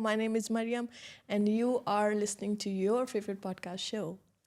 My name is Mariam and you are listening to your favorite podcast show.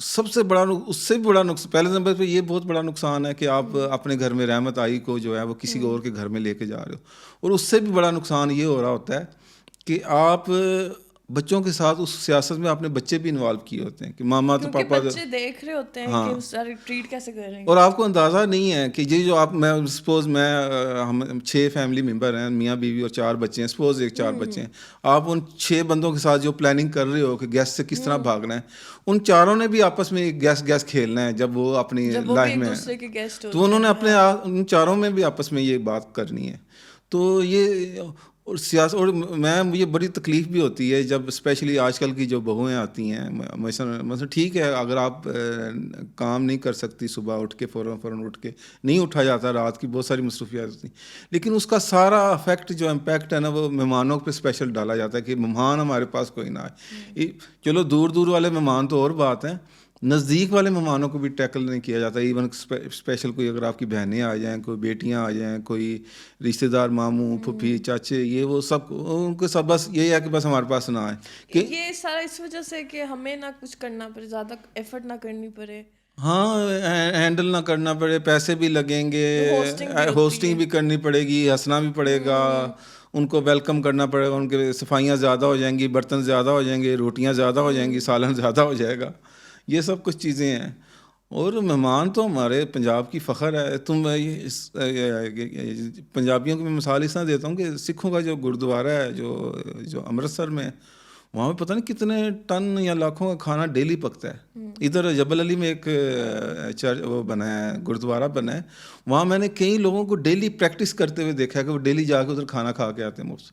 سب سے بڑا اس سے بھی بڑا نقصان، پہلے نمبر پہ یہ بہت بڑا نقصان ہے کہ آپ اپنے گھر میں رحمت آئی کو جو ہے وہ کسی اور کے گھر میں لے کے جا رہے ہو. اور اس سے بھی بڑا نقصان یہ ہو رہا ہوتا ہے کہ آپ بچوں کے ساتھ اس سیاست میں اپنے بچے بھی انوالو کیے ہوتے ہیں کہ ماما تو پاپا بچے دیکھ رہے ہوتے ہیں کہ سارے ٹریٹ کیسے کر رہے ہیں، اور آپ کو اندازہ نہیں ہے کہ یہ جو آپ، میں سپوز میں ہم 6 فیملی ممبر ہیں، میاں بیوی اور 4 بچے ہیں، سپوز 4 بچے ہیں، آپ ان 6 بندوں کے ساتھ جو پلاننگ کر رہے ہو کہ گیس سے کس طرح بھاگنا ہے، ان چاروں نے بھی آپس میں گیس کھیلنا ہے جب وہ اپنی لائف میں تو انہوں نے اپنے ان چاروں میں بھی آپس میں یہ بات کرنی ہے. تو یہ اور سیاست، اور مجھے بڑی تکلیف بھی ہوتی ہے جب اسپیشلی آج کل کی جو بہویں آتی ہیں، مثلا ٹھیک ہے اگر آپ کام نہیں کر سکتی صبح اٹھ کے فوراً اٹھ کے نہیں اٹھا جاتا، رات کی بہت ساری مصروفیات ہوتی ہیں، لیکن اس کا سارا افیکٹ جو امپیکٹ ہے نا وہ مہمانوں پہ اسپیشل ڈالا جاتا ہے کہ مہمان ہمارے پاس کوئی نہ آئے. چلو دور دور والے مہمان تو اور بات ہیں، نزدیک والے مہمانوں کو بھی ٹیکل نہیں کیا جاتا. ایون اسپیشل کوئی اگر آپ کی بہنیں آ جائیں، کوئی بیٹیاں آ جائیں، کوئی رشتہ دار، ماموں پھوپھی چاچے، یہ وہ سب ان کے سب بس یہی ہے کہ بس ہمارے پاس نہ آئے. کہ یہ سارا اس وجہ سے کہ ہمیں نہ کچھ کرنا پڑے، زیادہ ایفرٹ نہ کرنی پڑے، ہینڈل نہ کرنا پڑے، پیسے بھی لگیں گے، ہوسٹنگ بھی کرنی پڑے گی، ہنسنا بھی پڑے گا، ان کو ویلکم کرنا پڑے گا، ان کے صفائیاں زیادہ ہو جائیں گی، برتن زیادہ ہو جائیں گے، روٹیاں زیادہ ہو جائیں گی، سالن زیادہ ہو جائے گا. یہ سب کچھ چیزیں ہیں. اور مہمان تو ہمارے پنجاب کی فخر ہے. پنجابیوں کی میں مثال اس طرح دیتا ہوں کہ سکھوں کا جو گرودوارا ہے جو امرتسر میں، وہاں پہ پتہ نہیں کتنے ٹن یا لاکھوں کا کھانا ڈیلی پکتا ہے. ادھر جبل علی میں ایک وہ بنا ہے، گرودوارا بنا ہے، وہاں میں نے کئی لوگوں کو ڈیلی پریکٹس کرتے ہوئے دیکھا ہے کہ وہ ڈیلی جا کے ادھر کھانا کھا کے آتے ہیں مفت.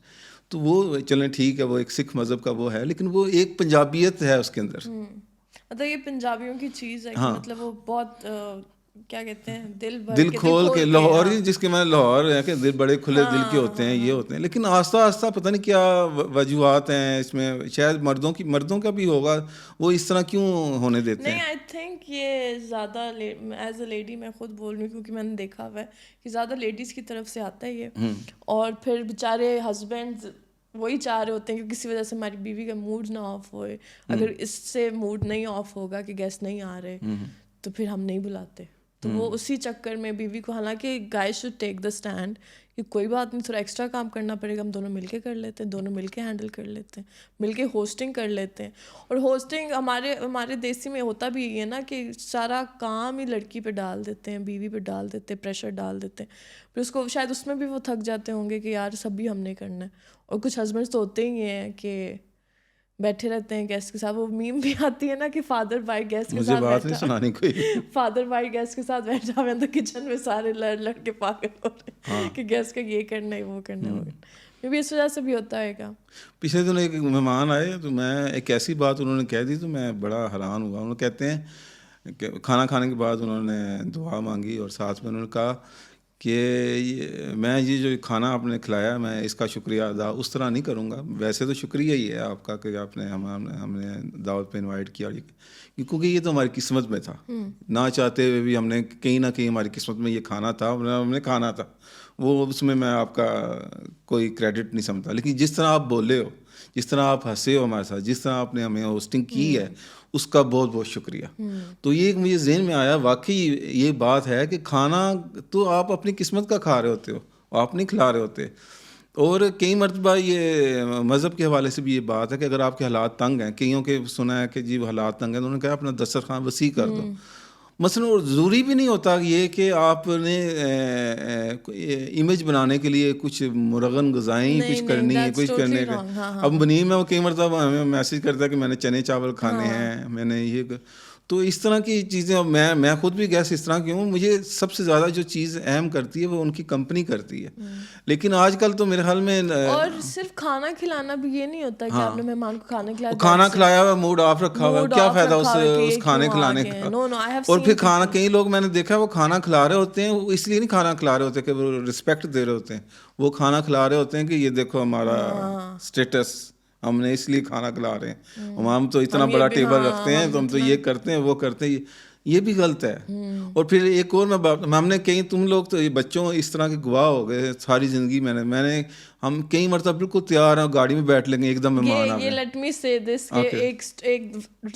تو وہ چلیں ٹھیک ہے، وہ ایک سکھ مذہب کا وہ ہے، لیکن وہ ایک پنجابیت ہے اس کے اندر. مطلب یہ پنجابیوں کی چیز ہے کہ مطلب وہ بہت کیا کہتے ہیں، دل کھول کے. لاہور ہی جس کے میں لاہور ہے کہ دل بڑے کھلے دل کے ہوتے ہیں، یہ ہوتے ہیں. لیکن آہستہ آہستہ پتہ نہیں کیا وجوہات ہیں اس میں، شاید مردوں کا بھی ہوگا، وہ اس طرح کیوں ہونے دیتے ہیں. نہیں، آئی تھنک یہ زیادہ ایز اے لیڈی میں خود بول رہی ہوں کیونکہ میں نے دیکھا ہوا ہے کہ زیادہ لیڈیز کی طرف سے آتا ہے یہ. اور پھر بیچارے ہسبینڈ وہی چاہ رہے ہوتے ہیں کہ کسی وجہ سے ہماری بیوی کا موڈ نہ آف ہوئے، اگر اس سے موڈ نہیں آف ہوگا کہ گیسٹ نہیں آ رہے تو پھر ہم نہیں بلاتے. تو وہ اسی چکر میں بیوی کو، حالانکہ guys should take the stand کہ کوئی بات نہیں، تھوڑا ایکسٹرا کام کرنا پڑے گا، ہم دونوں مل کے کر لیتے ہیں، دونوں مل کے ہینڈل کر لیتے ہیں، مل کے ہوسٹنگ کر لیتے ہیں. اور ہوسٹنگ ہمارے دیسی میں ہوتا بھی یہ ہے نا کہ سارا کام ہی لڑکی پہ ڈال دیتے ہیں، بیوی پہ ڈال دیتے ہیں، پریشر ڈال دیتے ہیں. پھر اس کو شاید اس میں بھی وہ تھک جاتے ہوں گے کہ یار سب بھی ہم نے کرنا ہے. اور کچھ ہسبینڈس تو ہوتے ہی ہیں کہ بیٹھے رہتے ہیں گیسٹ کے ساتھ. وہ میم بھی آتی ہے نا کہ فادر بھائی گیسٹ کے ساتھ بات نہیں سنانی کوئی، فادر بھائی گیسٹ کے ساتھ بیٹھا ہوئے تو کچن میں سارے لڑ کے پاگل ہو رہے ہیں کہ گیسٹ کا یہ کرنا ہے، وہ کرنا ہے، وہ کرنا ہے. بھی اس وجہ سے بھی ہوتا ہے گا. پچھلے دن ایک مہمان آئے تو میں ایک ایسی بات انہوں نے کہہ دی تو میں بڑا حیران ہوا. انہوں کہتے ہیں کہ کھانا کھانے کے بعد انہوں نے دعا مانگی اور ساتھ میں انہوں نے کہا کہ میں یہ جو کھانا آپ نے کھلایا میں اس کا شکریہ ادا اس طرح نہیں کروں گا. ویسے تو شکریہ ہی ہے آپ کا کہ آپ نے ہم نے دعوت پہ انوائٹ کیا، کیونکہ یہ تو ہماری قسمت میں تھا، نہ چاہتے ہوئے بھی ہم نے کہیں نہ کہیں ہماری قسمت میں یہ کھانا تھا، ہم نے کھانا تھا. وہ اس میں آپ کا کوئی کریڈٹ نہیں سمجھتا. لیکن جس طرح آپ بولے ہو، جس طرح آپ ہنسے ہو ہمارے ساتھ، جس طرح آپ نے ہمیں ہوسٹنگ کی ہے، اس کا بہت بہت شکریہ. تو یہ مجھے ذہن میں آیا، واقعی یہ بات ہے کہ کھانا تو آپ اپنی قسمت کا کھا رہے ہوتے ہو، آپ نہیں کھلا رہے ہوتے. اور کئی مرتبہ یہ مذہب کے حوالے سے بھی یہ بات ہے کہ اگر آپ کے حالات تنگ ہیں، کئیوں کے سنا ہے کہ جی وہ حالات تنگ ہیں، تو انہوں نے کہا اپنا دسترخوان وسیع کر دو. مثلاً اور ضروری بھی نہیں ہوتا یہ کہ آپ نے امیج بنانے کے لیے کچھ مرغن غذائیں کچھ کرنی ہے، کچھ کرنے کا. اب منیم میں وہ کئی مرتبہ ہمیں میسیج کرتا ہے کہ میں نے چنے چاول کھانے ہیں، میں نے یہ. تو اس طرح کی چیزیں میں خود بھی گیس اس طرح کی ہوں. مجھے سب سے زیادہ جو چیز اہم کرتی ہے وہ ان کی کمپنی کرتی ہے. لیکن آج کل تو میرے خیال میں، اور صرف کھانا کھلانا بھی یہ نہیں ہوتا کہ آپ نے مہمان کو کھانا کھلایا ہوا، موڈ آف رکھا ہوا، کیا فائدہ اس کھانے کھلانے کا. اور پھر کھانا، کئی لوگ میں نے دیکھا وہ کھانا کھلا رہے ہوتے ہیں، وہ اس لیے نہیں کھانا کھلا رہے ہوتے کہ وہ رسپیکٹ دے رہے ہوتے ہیں، وہ کھانا کھلا رہے ہوتے ہیں کہ یہ دیکھو ہمارا اسٹیٹس، ہم نے اس لیے کھانا کھلا رہے ہیں، ہم تو اتنا بڑا ٹیبل رکھتے ہیں، تو ہم تو یہ کرتے ہیں وہ کرتے ہیں. یہ بھی غلط ہے. اور پھر ایک اور ہم نے کہیں تم لوگ تو بچوں اس طرح کے گواہ ہو گئے ساری زندگی. ہم کئی مرتبہ بالکل تیار ہیں گاڑی میں بیٹھ لیں گے ایک دم مہمان آ گئے. لیٹ می سے دس کہ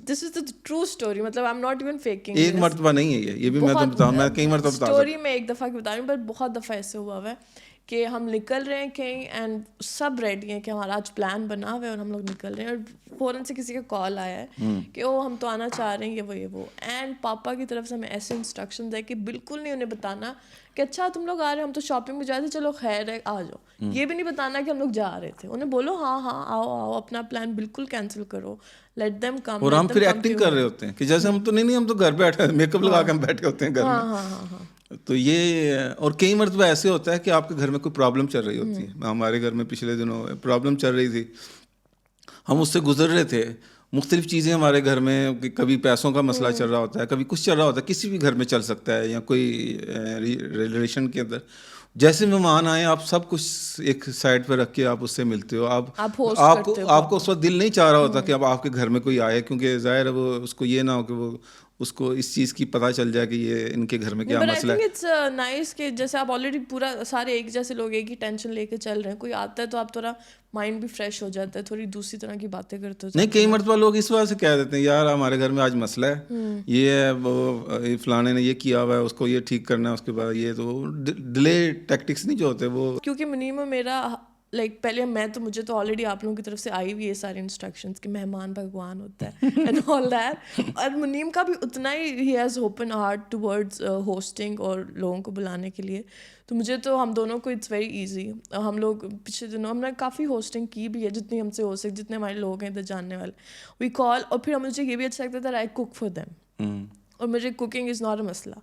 this is the true story, مطلب I am not even faking. ایک مرتبہ نہیں ہے یہ بھی میں تو بتاؤں, میں کئی مرتبہ بتا سکتا ہوں. اسٹوری میں ایک دفعہ کی بتا رہی ہوں, پر بہت دفعہ ایسے ہوا ہے کہ ہم نکل رہے ہیں کہیں اینڈ سب ریڈی ہیں کہ ہمارا آج پلان بنا ہوا ہے اور ہم لوگ نکل رہے ہیں, اور فوراً سے کسی کا کال آیا ہے کہ ہم تو آنا چاہ رہے ہیں یہ وہ. اینڈ پاپا کی طرف سے ہمیں ایسے انسٹرکشنز ہے کہ بالکل نہیں انہیں بتانا کہ اچھا تم لوگ آ رہے ہیں, ہم تو شاپنگ میں جا رہے تھے, چلو خیر ہے آ جاؤ. یہ بھی نہیں بتانا کہ ہم لوگ جا رہے تھے. انہیں بولو ہاں آؤ, اپنا پلان بالکل کینسل کرو, لیٹ دیم کم. اور ہم پھر ایکٹنگ کر رہے ہوتے ہیں کہ جیسے ہم تو نہیں ہم تو گھر بیٹھے میک اپ لگا کے ہم بیٹھے ہوتے ہیں گھر میں. تو یہ اور کئی مرتبہ ایسے ہوتا ہے کہ آپ کے گھر میں کوئی پرابلم چل رہی ہوتی ہے. ہمارے گھر میں پچھلے دنوں پرابلم چل رہی تھی, ہم اس سے گزر رہے تھے. مختلف چیزیں ہمارے گھر میں, کبھی پیسوں کا مسئلہ چل رہا ہوتا ہے, کبھی کچھ چل رہا ہوتا ہے, کسی بھی گھر میں چل سکتا ہے, یا کوئی ریلیشن کے اندر. جیسے مہمان آئے آپ سب کچھ ایک سائڈ پہ رکھ کے آپ اس سے ملتے ہو. آپ کو اس وقت دل نہیں چاہ رہا ہوتا کہ اب آپ کے گھر میں کوئی آئے, کیونکہ ظاہر ہے وہ اس کو یہ نہ ہو کہ وہ اس کو اس چیز کی پتہ چل جائے کہ یہ ان کے گھر میں کیا مسئلہ ہے. اٹس نائس کہ جیسے آپ آلریڈی پورا سارے ایک جیسے لوگ ایک ہی ٹینشن لے کے چل رہے ہیں, کوئی آتا ہے تو آپ تھوڑا مائنڈ بھی فریش ہو جاتا ہے, تھوڑی دوسری طرح کی باتیں کرتے ہو. نہیں, کئی مرتبہ لوگ اس وجہ سے کہہ دیتے ہیں یار ہمارے گھر میں آج مسئلہ ہے, یہ ہے وہ فلانے نے یہ کیا ہوا ہے, اس کو یہ ٹھیک کرنا ہے, اس کے بعد یہ تو ڈیلے ٹیکٹکس نہیں جو ہوتے وہ. کیونکہ منیم میرا لائک پہلے مجھے تو آلریڈی آپ لوگوں کی طرف سے آئی ہوئی ہے ساری انسٹرکشنز کہ مہمان بھگوان ہوتا ہے اینڈ آل دیٹ. اور منیم کا بھی اتنا he has open heart towards hosting اور لوگوں کو بلانے کے لیے. تو مجھے تو ہم دونوں کو اٹس ویری ایزی. ہم لوگ پچھلے دنوں ہم نے کافی ہوسٹنگ کی بھی ہے جتنی ہم سے ہو سکے, جتنے ہمارے لوگ ہیں ادھر جاننے والے, وی کال. اور پھر مجھے یہ بھی اچھا لگتا تھا آئی کوک فار دیم, اور مجھے کوکنگ از ناٹ اے مسئلہ.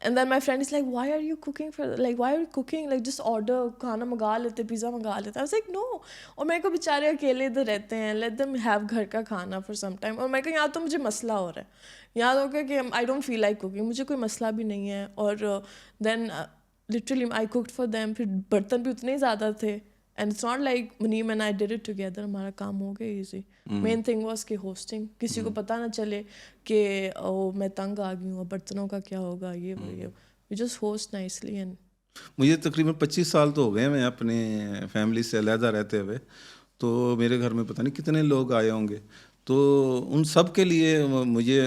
And then my friend is like why are you cooking for, like why are you cooking, like just order, کھانا منگا لیتے, پیزا منگا لیتے. I was like no. اور میرے کو بیچارے اکیلے ادھر رہتے ہیں, لیٹ دیم ہیو گھر کا کھانا فار سم ٹائم. اور میں کہ یہاں تو مجھے مسئلہ ہو رہا ہے, یہاں تو کہ I don't feel like cooking, مجھے کوئی مسئلہ بھی نہیں ہے. اور then literally I cooked for them. پھر برتن بھی اتنے ہی زیادہ تھے, and it's not like minimum and I did it together, ہمارا کام ہو گیا ایزی. مین تھنگ واز کہ ہوسٹنگ, کسی کو پتہ نہ چلے کہ میں تنگ آ گئی ہوں, برتنوں کا کیا ہوگا, یہ we just host nicely. And مجھے تقریباً 25 سال تو ہو گئے میں اپنے فیملی سے علیحدہ رہتے ہوئے, تو میرے گھر میں پتہ نہیں کتنے لوگ آئے ہوں گے. تو ان سب کے لیے مجھے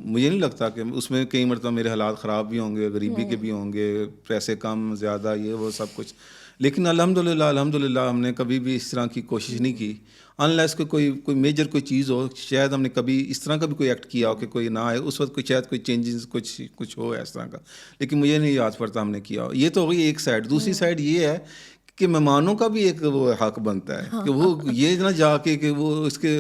نہیں لگتا کہ اس میں کئی مرتبہ میرے حالات خراب بھی ہوں گے, غریبی کے بھی ہوں گے, پیسے کم زیادہ یہ وہ سب کچھ. لیکن الحمدللہ ہم نے کبھی بھی اس طرح کی کوشش نہیں کی, انلیس کہ کوئی میجر کوئی چیز ہو. شاید ہم نے کبھی اس طرح کا بھی کوئی ایکٹ کیا ہو کہ کوئی نہ آئے, اس وقت شاید کوئی چینجز کچھ ہو اس طرح کا, لیکن مجھے نہیں یاد پڑتا ہم نے کیا ہو. یہ تو ہوگی ایک سائڈ. دوسری سائڈ یہ ہے کہ مہمانوں کا بھی ایک وہ حق بنتا ہے کہ وہ یہ نہ جا کے کہ وہ اس کے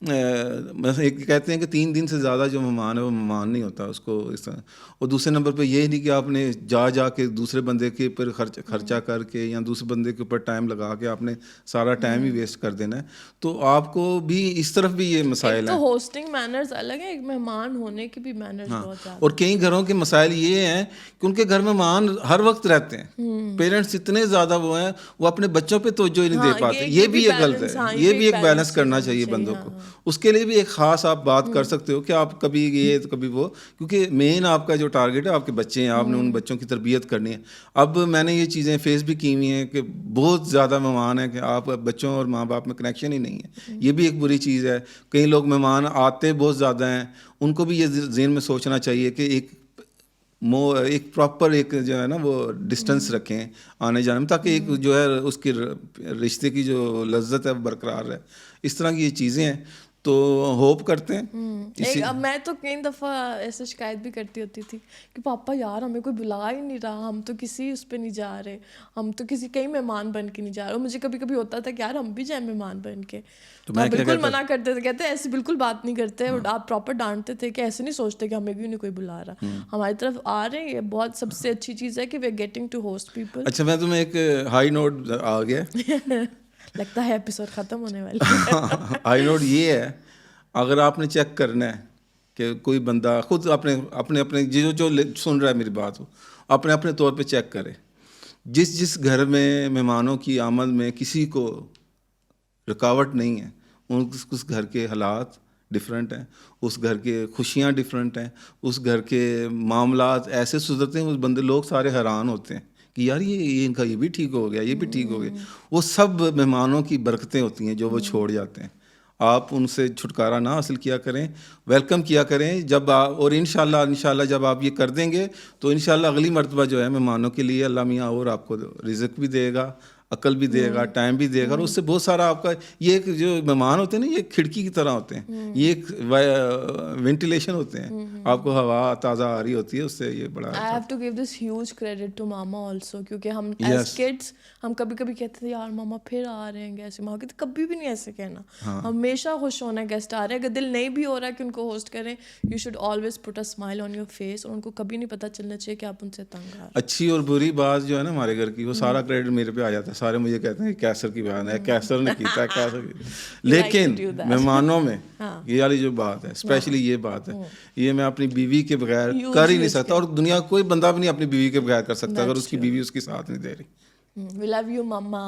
کہتے ہیں کہ 3 دن سے زیادہ جو مہمان ہے وہ مہمان نہیں ہوتا اس کو اس طرح. اور دوسرے نمبر پہ یہ نہیں کہ آپ نے جا کے دوسرے بندے کے اوپر خرچہ کر کے یا دوسرے بندے کے اوپر ٹائم لگا کے آپ نے سارا ٹائم ہی ویسٹ کر دینا ہے. تو آپ کو بھی اس طرف بھی یہ مسائل ہیں. تو ہوسٹنگ مینرز الگ ہیں, ایک مہمان ہونے کے بھی مینرز بہت زیادہ. اور کئی گھروں کے مسائل یہ ہیں کہ ان کے گھر میں مہمان ہر وقت رہتے ہیں, پیرنٹس اتنے زیادہ وہ ہیں وہ اپنے بچوں پہ توجہ ہی نہیں دے پاتے. یہ بھی ایک غلط ہے, یہ بھی ایک بیلنس کرنا چاہیے بندوں کو. اس کے لیے بھی ایک خاص آپ بات کر سکتے ہو کہ آپ کبھی یہ تو کبھی وہ, کیونکہ مین آپ کا جو ٹارگیٹ ہے آپ کے بچے ہیں, آپ نے ان بچوں کی تربیت کرنی ہے. اب میں نے یہ چیزیں فیس بھی کی ہوئی ہیں کہ بہت زیادہ مہمان ہیں کہ آپ بچوں اور ماں باپ میں کنیکشن ہی نہیں ہے. یہ بھی ایک بری چیز ہے. کئی لوگ مہمان آتے بہت زیادہ ہیں, ان کو بھی یہ ذہن میں سوچنا چاہیے کہ ایک پراپر ایک جو ہے نا وہ ڈسٹینس رکھیں آنے جانے میں, تاکہ ایک جو ہے اس کی رشتے کی جو لذت ہے وہ برقرار رہے. اس طرح کی یہ چیزیں ہیں. تو ہوپ کرتے ہیں. میں تو کئی دفعہ ایسے شکایت بھی کرتی ہوتی تھی کہ پاپا یار ہمیں کوئی بلا ہی نہیں رہا, ہم تو کسی اس پہ نہیں جا رہے, ہم تو کسی کئی مہمان بن کے نہیں جا رہے. اور مجھے کبھی کبھی ہوتا تھا کہ یار ہم بھی جائیں مہمان بن کے, تو میں بالکل منع کرتے تھے, کہتے ایسی بالکل بات نہیں کرتے. آپ پراپر ڈانٹتے تھے کہ ایسے نہیں سوچتے کہ ہمیں بھی نہیں کوئی بلا رہا, ہماری طرف آ رہے ہیں. یہ بہت سب سے اچھی چیز ہے کہ we are getting to host people. اچھا میں تمہیں ایک ہائی نوٹ آ گیا, لگتا ہے ایپیسوڈ ختم ہونے والی. ہائی نوٹ یہ ہے, اگر آپ نے چیک کرنا ہے کہ کوئی بندہ خود اپنے جو سن رہا ہے میری بات ہو, اپنے طور پہ چیک کرے. جس گھر میں مہمانوں کی آمد میں کسی کو رکاوٹ نہیں ہے, اس گھر کے حالات ڈفرینٹ ہیں, اس گھر کے خوشیاں ڈفرینٹ ہیں, اس گھر کے معاملات ایسے سدھرتے ہیں, اس بندے لوگ سارے حیران ہوتے ہیں کہ یار یہ ان کا یہ بھی ٹھیک ہو گیا, یہ بھی ٹھیک ہو گیا. وہ سب مہمانوں کی برکتیں ہوتی ہیں جو وہ چھوڑ جاتے ہیں. آپ ان سے چھٹکارا نہ حاصل کیا کریں, ویلکم کیا کریں جب آپ, اور انشاءاللہ جب آپ یہ کر دیں گے تو انشاءاللہ اگلی مرتبہ جو ہے مہمانوں کے لیے اللہ میاں اور آپ کو رزق بھی دے گا, عقل بھی دے گا, ٹائم بھی دے گا, اور اس سے بہت سارا آپ کا یہ ایک جو مہمان ہوتے ہیں نا, یہ ایک کھڑکی کی طرح ہوتے ہیں, یہ ایک وینٹیلیشن ہوتے ہیں, آپ کو ہوا تازہ آ رہی ہوتی ہے, اس سے یہ بڑا. I have to give this huge credit to mama also, کیونکہ ہم as kids ہم کبھی کبھی کہتے تھے یار ماما پھر آ رہے ہیں گیسٹ, ماما کہتے کبھی بھی نہیں ایسے کہنا, ہمیشہ خوش ہونا ہے گیسٹ آ رہے ہیں. اگر دل نہیں بھی ہو رہا ہے کہ ان کو ہوسٹ کریں, you should always put a smile on your face, اور ان کو کبھی نہیں پتہ چلنا چاہیے کہ آپ ان سے تنگ آ رہے ہیں. اچھی اور بری بات جو ہے نا ہمارے گھر کی, وہ سارا کریڈٹ میرے پہ آ جاتا ہے. سارے مجھے کہتے ہیں کیسر کی بات ہے, کیسر نے کیتا ہے, کیسر. لیکن مہمانوں میں یہ والی جو بات ہے, اسپیشلی یہ بات ہے, یہ میں اپنی بیوی کے بغیر کر ہی نہیں سکتا, اور دنیا کوئی بندہ بھی نہیں اپنی بیوی کے بغیر کر سکتا اگر اس کی بیوی اس کی ساتھ نہیں دے رہی. We love you mama.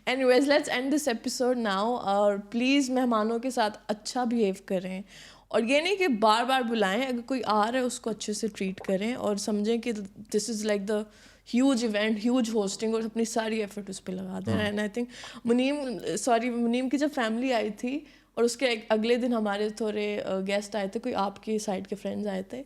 Anyways, let's end this episode now. اور پلیز مہمانوں کے ساتھ اچھا بیہیو کریں, اور یہ نہیں کہ بار بار بلائیں, اگر کوئی آ رہا ہے اس کو اچھے سے ٹریٹ کریں, اور سمجھیں کہ this is like the huge event, huge hosting, اور اپنی ساری ایفرٹ اس پہ لگا دیں. اینڈ آئی تھنک منیم کی جب فیملی آئی تھی, اور اس کے اگلے دن ہمارے تھوڑے گیسٹ آئے تھے, کوئی آپ کی سائڈ کے فرینڈز آئے تھے,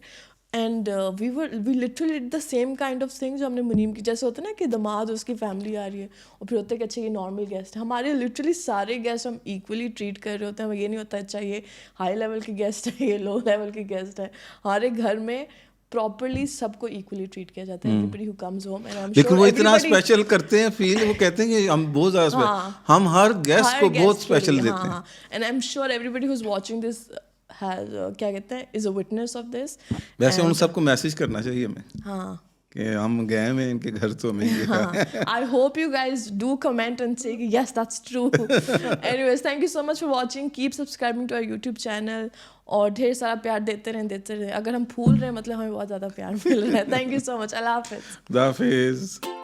and we literally did the same kind of thing جو ہم نے منیم کی. جیسے ہوتا ہے نا کہ دماد اس کی فیملی آ رہی ہے, اور پھر ہوتا ہے کہ اچھا یہ نارمل گیسٹ ہے. ہمارے لٹرلی سارے گیسٹ ہم ایکولی ٹریٹ کر رہے ہوتے ہیں. ہمیں یہ نہیں ہوتا اچھا یہ ہائی لیول کے گیسٹ ہے, یہ لو لیول کے گیسٹ ہے. ہمارے گھر میں پراپرلی سب کو ایکولی ٹریٹ کیا جاتا ہے. Everybody who comes home, and I am sure لیکن وہ اتنا اسپیشل کرتے ہیں فیل, وہ کہتے ہیں کہ ہم بہت زیادہ, ہم ہر گیسٹ کو بہت اسپیشل دیتے ہیں. And I am sure everybody who is watching this کیا کہتے ہیں از اے وٹنس آف دس. ویسے ان سب کو میسج کرنا چاہیے ہمیں, ہاں کہ ہم گئے ہیں ان کے گھر تو ہمیں I hope you guys do comment and say yes, that's true. Anyways, thank you so much for watching. Keep subscribing to our YouTube channel, اور ڈھیر سارا پیار دیتے رہیں. اگر ہم پھول رہے ہیں مطلب ہمیں بہت زیادہ پیار مل رہا ہے. Thank you so much. اللہ حافظ. اللہ حافظ.